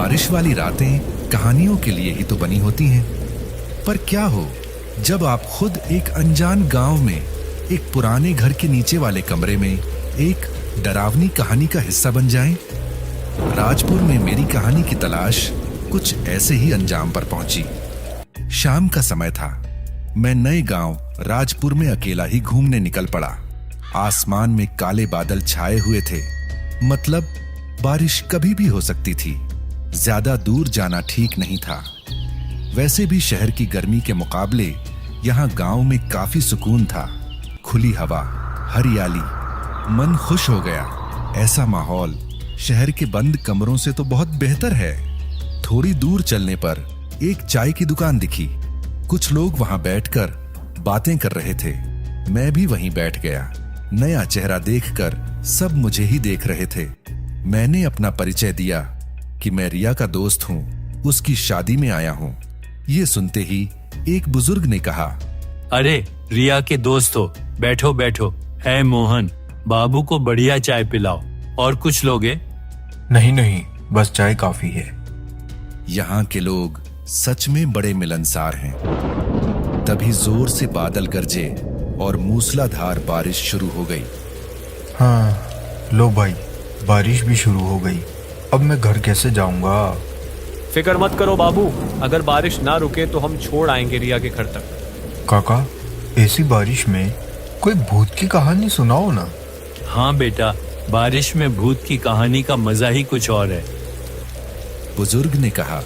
बारिश वाली रातें कहानियों के लिए ही तो बनी होती हैं। पर क्या हो जब आप खुद एक अनजान गांव में एक पुराने घर के नीचे वाले कमरे में एक डरावनी कहानी का हिस्सा बन जाएं? राजपुर में मेरी कहानी की तलाश कुछ ऐसे ही अंजाम पर पहुंची। शाम का समय था। मैं नए गांव राजपुर में अकेला ही घूमने निकल पड़ा। आसमान में काले बादल छाए हुए थे, मतलब बारिश कभी भी हो सकती थी। ज्यादा दूर जाना ठीक नहीं था। वैसे भी शहर की गर्मी के मुकाबले यहाँ गांव में काफी सुकून था। खुली हवा, हरियाली, मन खुश हो गया। ऐसा माहौल शहर के बंद कमरों से तो बहुत बेहतर है। थोड़ी दूर चलने पर एक चाय की दुकान दिखी। कुछ लोग वहां बैठकर बातें कर रहे थे। मैं भी वहीं बैठ गया। नया चेहरा देखकर सब मुझे ही देख रहे थे। मैंने अपना परिचय दिया कि मैं रिया का दोस्त हूं, उसकी शादी में आया हूं। ये सुनते ही एक बुजुर्ग ने कहा, अरे रिया के दोस्त हो, बैठो बैठो। है मोहन, बाबू को बढ़िया चाय पिलाओ। और कुछ लोगे? नहीं, बस चाय काफी है। यहाँ के लोग सच में बड़े मिलनसार हैं। तभी जोर से बादल गरजे और मूसलाधार बारिश शुरू हो गई। हाँ, लो भाई, बारिश भी शुरू हो गई। अब मैं घर कैसे जाऊंगा? फिक्र मत करो बाबू, अगर बारिश ना रुके तो हम छोड़ आएंगे रिया के घर तक। काका, ऐसी बारिश में कोई भूत की कहानी सुनाओ ना। हाँ बेटा, बारिश में भूत की कहानी का मजा ही कुछ और है। बुजुर्ग ने कहा,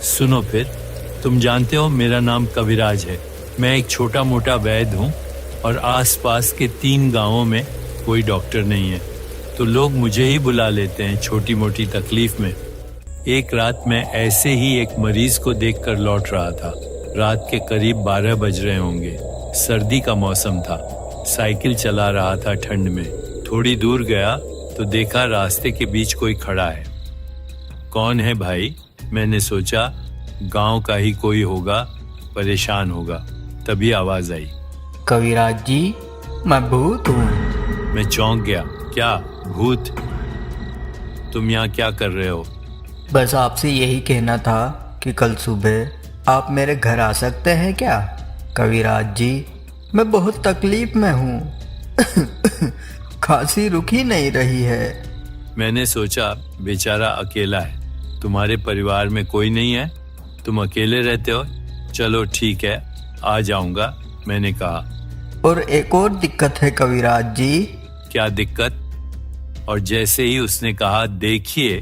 सुनो फिर। तुम जानते हो मेरा नाम कविराज है। मैं एक छोटा मोटा वैद्य हूँ और आसपास के 3 गांवों में कोई डॉक्टर नहीं है, तो लोग मुझे ही बुला लेते हैं छोटी मोटी तकलीफ में। एक रात मैं ऐसे ही एक मरीज को देखकर लौट रहा था। रात के करीब 12 बज रहे होंगे। सर्दी का मौसम था। साइकिल चला रहा था ठंड में। थोड़ी दूर गया तो देखा रास्ते के बीच कोई खड़ा है। कौन है भाई? मैंने सोचा गांव का ही कोई होगा, परेशान होगा। तभी आवाज आई, कविराज जी, मैं भूत हूँ। मैं चौंक गया। क्या भूत? तुम यहाँ क्या कर रहे हो? बस आपसे यही कहना था कि कल सुबह आप मेरे घर आ सकते हैं क्या? कविराज जी, मैं बहुत तकलीफ में हूँ। खांसी रुक ही नहीं रही है। मैंने सोचा बेचारा अकेला है। तुम्हारे परिवार में कोई नहीं है? तुम अकेले रहते हो? चलो ठीक है, आ जाऊंगा, मैंने कहा। और एक और दिक्कत है कविराज जी। क्या दिक्कत? और जैसे ही उसने कहा देखिए,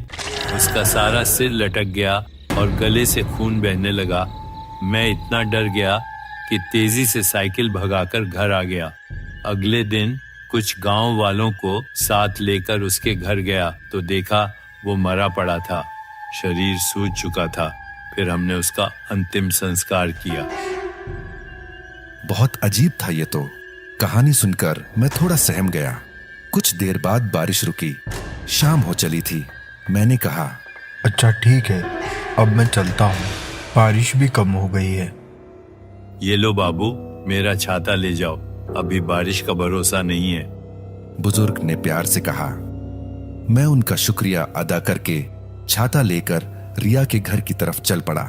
उसका सारा सिर लटक गया और गले से खून बहने लगा। मैं इतना डर गया कि तेजी से साइकिल भगाकर घर आ गया। अगले दिन कुछ गांव वालों को साथ लेकर उसके घर गया तो देखा वो मरा पड़ा था। शरीर सूज चुका था। फिर हमने उसका अंतिम संस्कार किया। बहुत अजीब था ये तो। कहानी सुनकर मैं थोड़ा सहम गया। कुछ देर बाद बारिश रुकी। शाम हो चली थी। मैंने कहा, अच्छा ठीक है, अब मैं चलता हूँ। बारिश भी कम हो गई है। ये लो बाबू, मेरा छाता ले जाओ, अभी बारिश का भरोसा नहीं है। बुजुर्ग ने प्यार से कहा। मैं उनका शुक्रिया अदा करके छाता लेकर रिया के घर की तरफ चल पड़ा।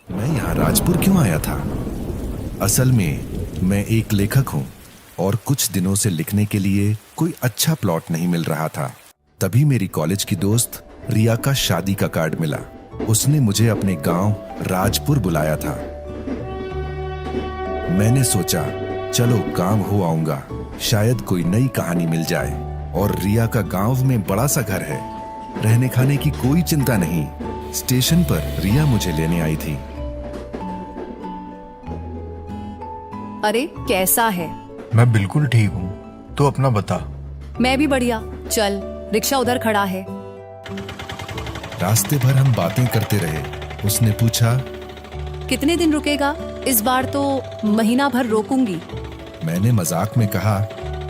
मैं यहाँ राजपुर क्यों आया था? असल में मैं एक लेखक हूँ और कुछ दिनों से लिखने के लिए कोई अच्छा प्लॉट नहीं मिल रहा था। तभी मेरी कॉलेज की दोस्त रिया का शादी का कार्ड मिला। उसने मुझे अपने गांव राजपुर बुलाया था। मैंने सोचा चलो गांव हो आऊंगा, शायद कोई नई कहानी मिल जाए। और रिया का गांव में बड़ा सा घर है, रहने खाने की कोई चिंता नहीं। स्टेशन पर रिया मुझे लेने आई थी। अरे कैसा है? मैं बिल्कुल ठीक हूँ, तो अपना बता। मैं भी बढ़िया। चल, रिक्शा उधर खड़ा है। रास्ते भर हम बातें करते रहे। उसने पूछा, कितने दिन रुकेगा? इस बार तो महीना भर रोकूंगी। मैंने मजाक में कहा,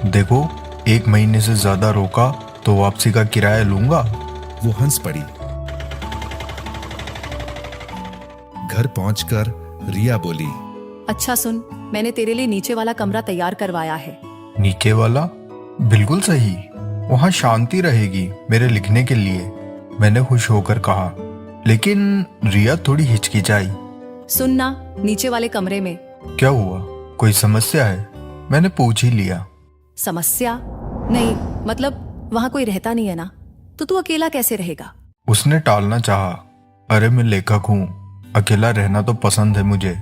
देखो, 1 महीने से ज्यादा रोका तो वापसी का किराया लूंगा। वो हंस पड़ी। घर पहुंचकर रिया बोली, अच्छा सुन, मैंने तेरे लिए नीचे वाला कमरा तैयार करवाया है। नीचे वाला? बिल्कुल सही। वहाँ शांति रहेगी मेरे लिखने के लिए, मैंने खुश होकर कहा। लेकिन रिया थोड़ी हिचकिचाई। सुनना, नीचे वाले कमरे में। क्या हुआ, कोई समस्या है? मैंने पूछ ही लिया। समस्या नहीं, मतलब वहां कोई रहता नहीं है ना, तो तू अकेला कैसे रहेगा? उसने टालना चाहा। अरे मैं लेखक हूँ, अकेला रहना तो पसंद है मुझे।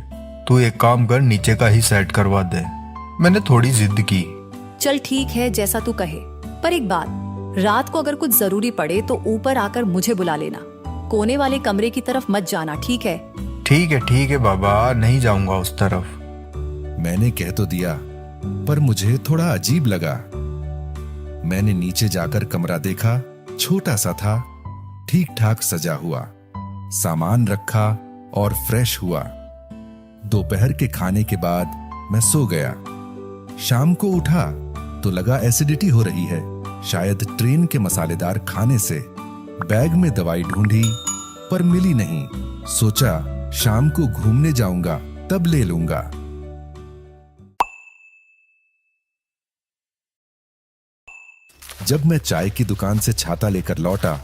तू एक काम कर, नीचे का ही सेट करवा दे। मैंने थोड़ी जिद की। चल ठीक है, जैसा तू कहे, पर एक बात, रात को अगर कुछ जरूरी पड़े तो ऊपर आकर मुझे बुला लेना। कोने वाले कमरे की तरफ मत जाना, ठीक है? ठीक है बाबा, नहीं जाऊंगा उस तरफ। मैंने कह तो दिया, पर मुझे थोड़ा अजीब लगा। मैंने नीचे जाकर कमरा देखा, छोटा सा था, ठीक ठाक सजा हुआ, सामान रखा और फ्रेश हुआ। दोपहर के खाने के बाद मैं सो गया। शाम को उठा तो लगा एसिडिटी हो रही है, शायद ट्रेन के मसालेदार खाने से। बैग में दवाई ढूंढी पर मिली नहीं। सोचा शाम को घूमने जाऊंगा तब ले लूंगा। जब मैं चाय की दुकान से छाता लेकर लौटा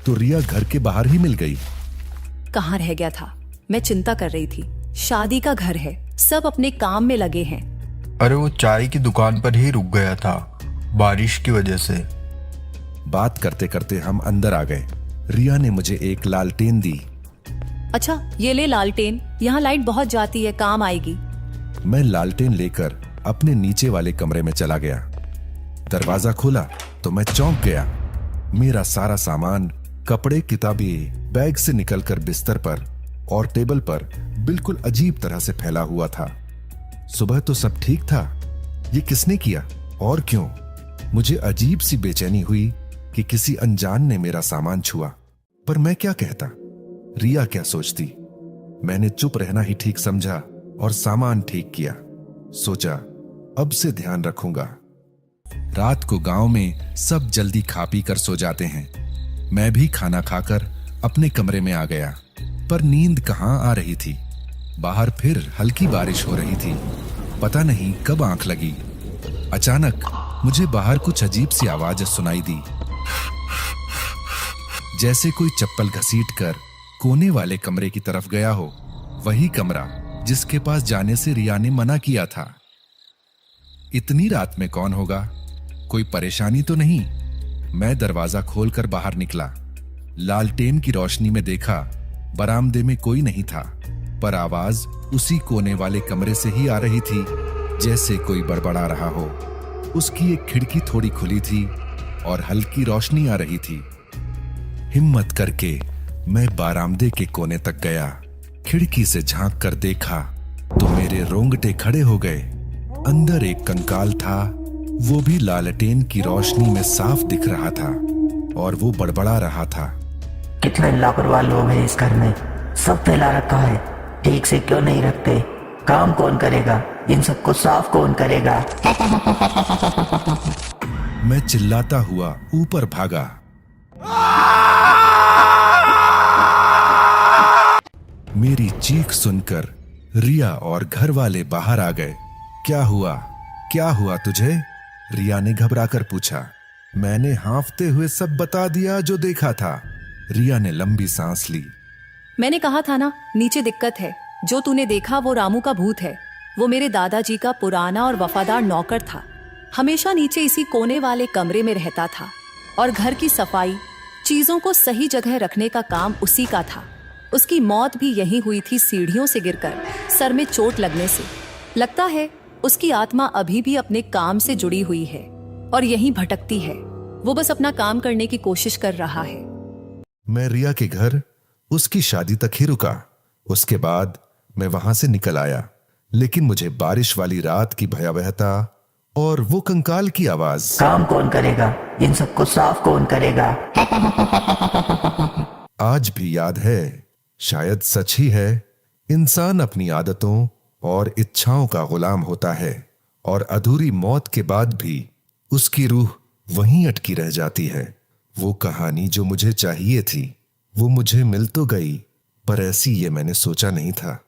तो रिया घर के बाहर ही मिल गई। कहाँ रह गया था? मैं चिंता कर रही थी। शादी का घर है, सब अपने काम में लगे हैं। अरे वो चाय की दुकान पर ही रुक गया था, बारिश की वजह से। बात करते करते हम अंदर आ गए। रिया ने मुझे एक लालटेन दी। अच्छा, ये ले लालटेन, यहाँ लाइट बहुत जाती है, काम आएगी। मैं लालटेन लेकर अपने नीचे वाले कमरे में चला गया। दरवाजा खोला तो मैं चौंक गया। मेरा सारा सामान, कपड़े, किताबें बैग से निकलकर बिस्तर पर और टेबल पर बिल्कुल अजीब तरह से फैला हुआ था। सुबह तो सब ठीक था, ये किसने किया और क्यों? मुझे अजीब सी बेचैनी हुई कि किसी अनजान ने मेरा सामान छुआ। पर मैं क्या कहता, रिया क्या सोचती? मैंने चुप रहना ही ठीक समझा और सामान ठीक किया। सोचा अब से ध्यान रखूंगा। रात को गांव में सब जल्दी खा पी कर सो जाते हैं। मैं भी खाना खाकर अपने कमरे में आ गया, पर नींद कहां आ रही थी। बाहर फिर हल्की बारिश हो रही थी। पता नहीं कब आंख लगी। अचानक मुझे बाहर कुछ अजीब सी आवाज सुनाई दी, जैसे कोई चप्पल घसीट कर कोने वाले कमरे की तरफ गया हो। वही कमरा जिसके पास जाने से रिया ने मना किया था। इतनी रात में कौन होगा? कोई परेशानी तो नहीं? मैं दरवाजा खोलकर बाहर निकला। लालटेन की रोशनी में देखा बरामदे में कोई नहीं था, पर आवाज उसी कोने वाले कमरे से ही आ रही थी, जैसे कोई बड़बड़ा रहा हो। उसकी एक खिड़की थोड़ी खुली थी और हल्की रोशनी आ रही थी। हिम्मत करके मैं बरामदे के कोने तक गया। खिड़की से झांक कर देखा तो मेरे रोंगटे खड़े हो गए। अंदर एक कंकाल था, वो भी लालटेन की रोशनी में साफ दिख रहा था और वो बड़बड़ा रहा था। कितने लापरवाह लोग हैं इस घर में, सब फैला रखा है, ठीक से क्यों नहीं रखते? काम कौन करेगा? इन सबको साफ कौन करेगा? मैं चिल्लाता हुआ ऊपर भागा। मेरी चीख सुनकर रिया और घर वाले बाहर आ गए। क्या हुआ तुझे? रिया ने घबराकर पूछा। मैंने हांफते हुए सब बता दिया जो देखा था। रिया ने लंबी सांस ली। मैंने कहा था ना, नीचे दिक्कत है। जो तूने देखा वो रामू का भूत है। वो मेरे दादाजी का पुराना और वफादार नौकर था। हमेशा नीचे इसी कोने वाले कमरे में रहता था और घर की सफाई, चीजों को सही जगह रखने का काम उसी का था। उसकी मौत भी यहीं हुई थी, सीढ़ियों से गिरकर, सर में चोट लगने से। लगता है उसकी आत्मा अभी भी अपने काम से जुड़ी हुई है और यहीं भटकती है। वो बस अपना काम करने की कोशिश कर रहा है। मैं रिया के घर उसकी शादी तक ही रुका। उसके बाद मैं वहां से निकल आया, लेकिन मुझे बारिश वाली रात की भयावहता और वो कंकाल की आवाज, काम कौन करेगा? इन सबको साफ कौन करेगा? आज भी याद है। शायद सच ही है, इंसान अपनी आदतों और इच्छाओं का गुलाम होता है और अधूरी मौत के बाद भी उसकी रूह वहीं अटकी रह जाती है। वो कहानी जो मुझे चाहिए थी वो मुझे मिल तो गई, पर ऐसी ये मैंने सोचा नहीं था।